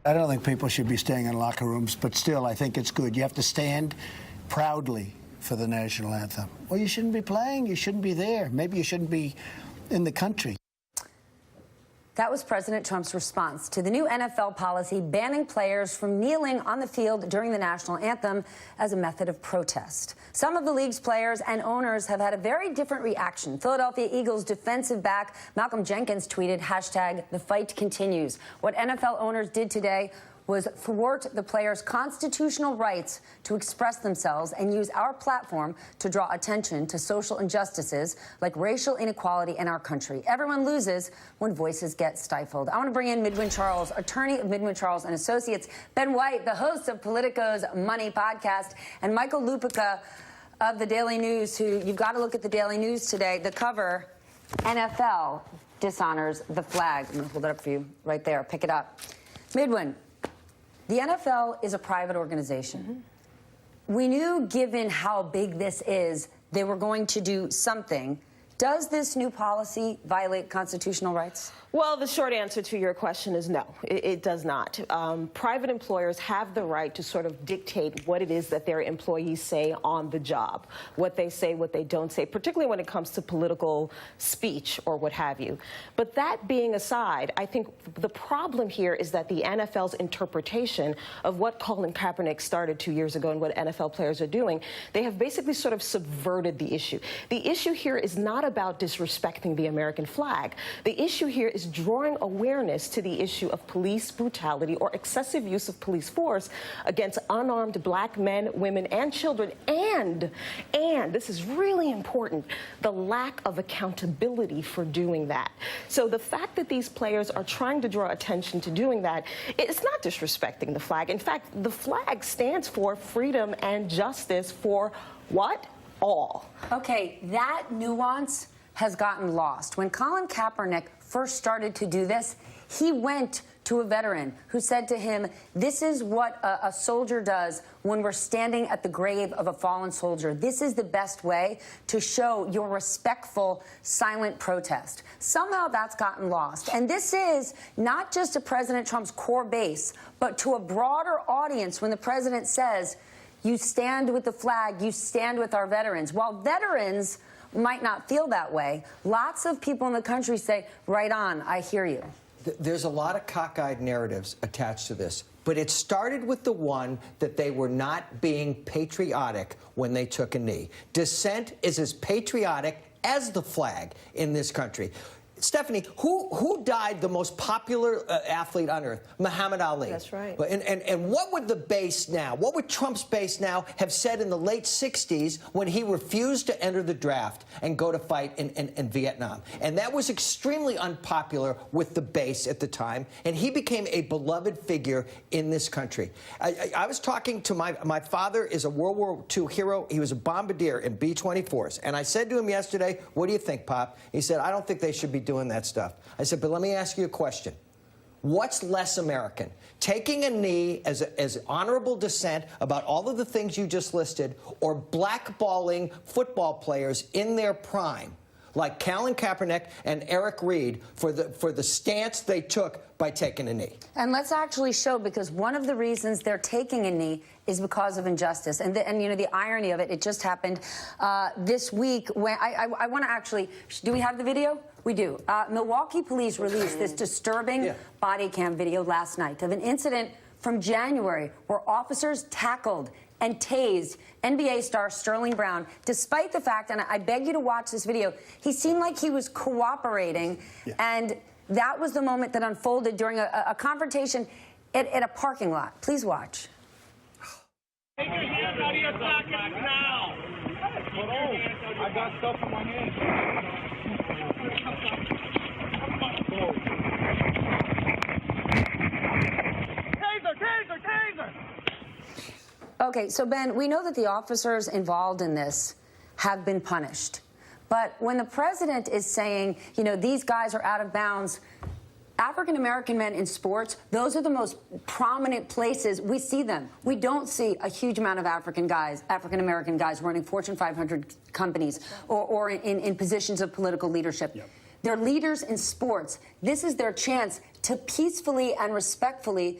I don't think people should be staying in locker rooms, but still, I think it's good. You have to stand proudly for the national anthem. Well, you shouldn't be playing. You shouldn't be there. Maybe you shouldn't be in the country. That was President Trump's response to the new NFL policy banning players from kneeling on the field during the national anthem as a method of protest. Some of the league's players and owners have had a very different reaction. Philadelphia Eagles defensive back Malcolm Jenkins tweeted, #The fight continues. What NFL owners did today was thwart the players' constitutional rights to express themselves and use our platform to draw attention to social injustices like racial inequality in our country. Everyone loses when voices get stifled. I want to bring in Midwin Charles, attorney of Midwin Charles Associates, Ben White, the host of Politico's Money podcast, and Michael Lupica of the Daily News, who you've got to look at the Daily News today. The cover, NFL dishonors the flag. I'm going to hold it up for you right there. Pick it up. Midwin, the NFL is a private organization. We knew, given how big this is, they were going to do something. Does this new policy violate constitutional rights? Well, the short answer to your question is no, it does not. Private employers have the right to sort of dictate what it is that their employees say on the job, what they say, what they don't say, particularly when it comes to political speech or what have you. But that being aside, I think the problem here is that the NFL's interpretation of what Colin Kaepernick started 2 years ago and what NFL players are doing, they have basically sort of subverted the issue. The issue here is not about disrespecting the American flag. The issue here is drawing awareness to the issue of police brutality or excessive use of police force against unarmed black men, women, and children, and this is really important, the lack of accountability for doing that. So the fact that these players are trying to draw attention to doing that, it's not disrespecting the flag. In fact, the flag stands for freedom and justice for what? All. Okay, that nuance has gotten lost. When Colin Kaepernick first started to do this, he went to a veteran who said to him, this is what a soldier does when we're standing at the grave of a fallen soldier. This is the best way to show your respectful, silent protest. Somehow that's gotten lost. And this is not just to President Trump's core base, but to a broader audience when the president says, you stand with the flag, you stand with our veterans. While veterans might not feel that way, lots of people in the country say, right on, I hear you. There's a lot of cockeyed narratives attached to this, but it started with the one that they were not being patriotic when they took a knee. Dissent is as patriotic as the flag in this country. Stephanie, who died the most popular athlete on earth? Muhammad Ali. That's right. And what would the base now, what would Trump's base now have said in the late 60s when he refused to enter the draft and go to fight in Vietnam? And that was extremely unpopular with the base at the time, and he became a beloved figure in this country. I was talking to my father is a World War II hero. He was a bombardier in B-24s. And I said to him yesterday, what do you think, Pop? He said, I don't think they should be doing that stuff. I said, but let me ask you a question. What's less American? Taking a knee as honorable dissent about all of the things you just listed, or blackballing football players in their prime, like Colin Kaepernick and Eric Reed, for the stance they took by taking a knee? And let's actually show, because one of the reasons they're taking a knee is because of injustice. And you know, the irony of it, it just happened this week when I want to actually, do we have the video? We do. Milwaukee police released this disturbing body cam video last night of an incident from January where officers tackled and tased NBA star Sterling Brown, despite the fact, and I beg you to watch this video, he seemed like he was cooperating, and that was the moment that unfolded during a confrontation at a parking lot. Please watch. Take your hands out of your pockets now. I got stuff in my hands. Taser! Okay, so Ben, we know that the officers involved in this have been punished. But when the president is saying, you know, these guys are out of bounds, African-American men in sports, those are the most prominent places we see them. We don't see a huge amount of African-American guys running Fortune 500 companies or in positions of political leadership. Yep. They're leaders in sports. This is their chance to peacefully and respectfully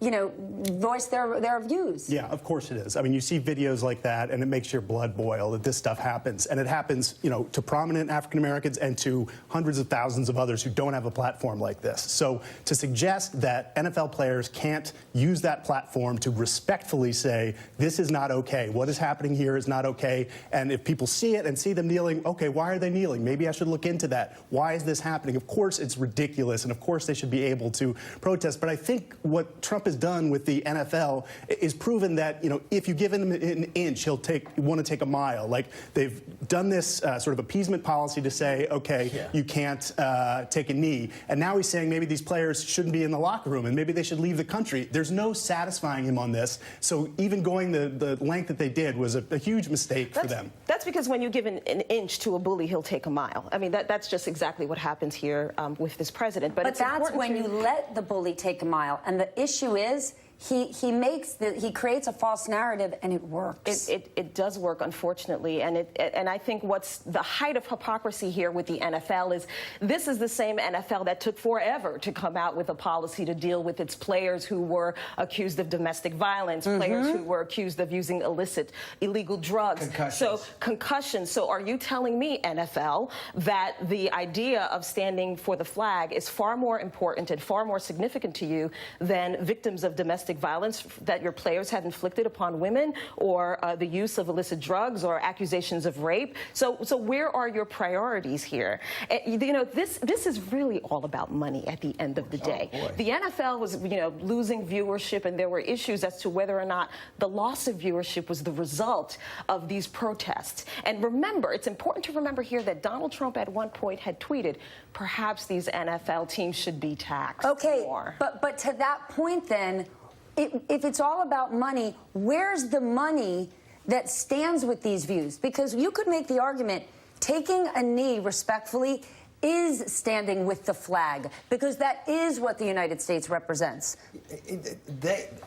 voice their views. Yeah, of course it is. I mean, you see videos like that, and it makes your blood boil that this stuff happens. And it happens, to prominent African Americans and to hundreds of thousands of others who don't have a platform like this. So to suggest that NFL players can't use that platform to respectfully say, this is not okay, what is happening here is not okay, and if people see it and see them kneeling, okay, why are they kneeling? Maybe I should look into that. Why is this happening? Of course it's ridiculous, and of course they should be able to protest. But I think what Trump has done with the NFL is proven that, if you give him an inch, he'll want to take a mile. Like, they've done this sort of appeasement policy to say, okay, you can't take a knee. And now he's saying maybe these players shouldn't be in the locker room and maybe they should leave the country. There's no satisfying him on this. So even going the length that they did was a huge mistake for them. That's because when you give an inch to a bully, he'll take a mile. I mean, that's just exactly what happens here with this president. But that's when you let the bully take a mile. And the issue is he creates a false narrative, and it works. It does work, unfortunately, and I think what's the height of hypocrisy here with the NFL is this is the same NFL that took forever to come out with a policy to deal with its players who were accused of domestic violence, players who were accused of using illegal drugs. Concussions. So are you telling me, NFL, that the idea of standing for the flag is far more important and far more significant to you than victims of domestic violence that your players had inflicted upon women, or the use of illicit drugs, or accusations of rape? So where are your priorities here? This is really all about money at the end of the day. The NFL was, losing viewership, and there were issues as to whether or not the loss of viewership was the result of these protests. And remember, it's important to remember here that Donald Trump at one point had tweeted, perhaps these NFL teams should be taxed more. But to that point then, if it's all about money, where's the money that stands with these views? Because you could make the argument taking a knee respectfully is standing with the flag, because that is what the United States represents.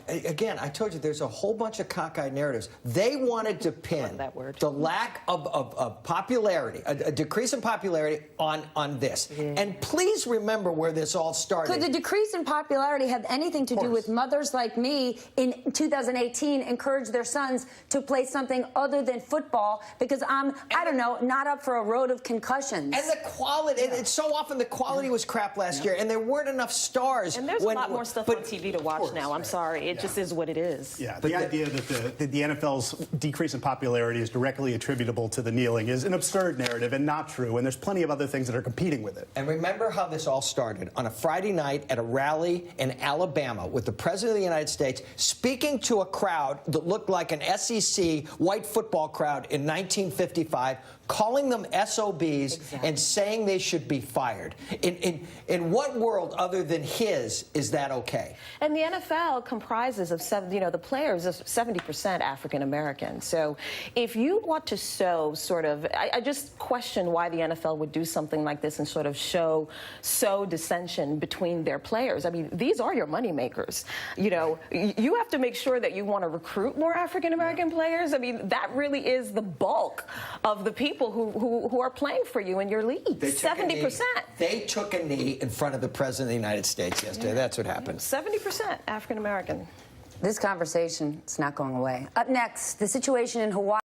Again, I told you there's a whole bunch of cockeyed narratives. They wanted to pin the lack of popularity, a decrease in popularity on this. And please remember where this all started. Could the decrease in popularity have anything to do with mothers like me in 2018 encourage their sons to play something other than football because I'm, I don't know, not up for a road of concussions? And the quality. And so often the quality was crap last year, and there weren't enough stars. And there's a lot more stuff on TV to watch now. I'm sorry. It just is what it is. Yeah, the idea that the NFL's decrease in popularity is directly attributable to the kneeling is an absurd narrative and not true, and there's plenty of other things that are competing with it. And remember how this all started on a Friday night at a rally in Alabama with the President of the United States speaking to a crowd that looked like an SEC white football crowd in 1955, calling them SOBs and saying they should be fired. In what world other than his is that okay? And the NFL comprises of the players of 70% African American. So if you want to sow I just question why the NFL would do something like this and sort of sow dissension between their players. I mean, these are your money makers. You have to make sure that you want to recruit more African American players. I mean, that really is the bulk of the people who are playing for you in your league. 70%. They took a knee in front of the President of the United States yesterday. That's what happened. 70% African American. This conversation is not going away. Up next, the situation in Hawaii.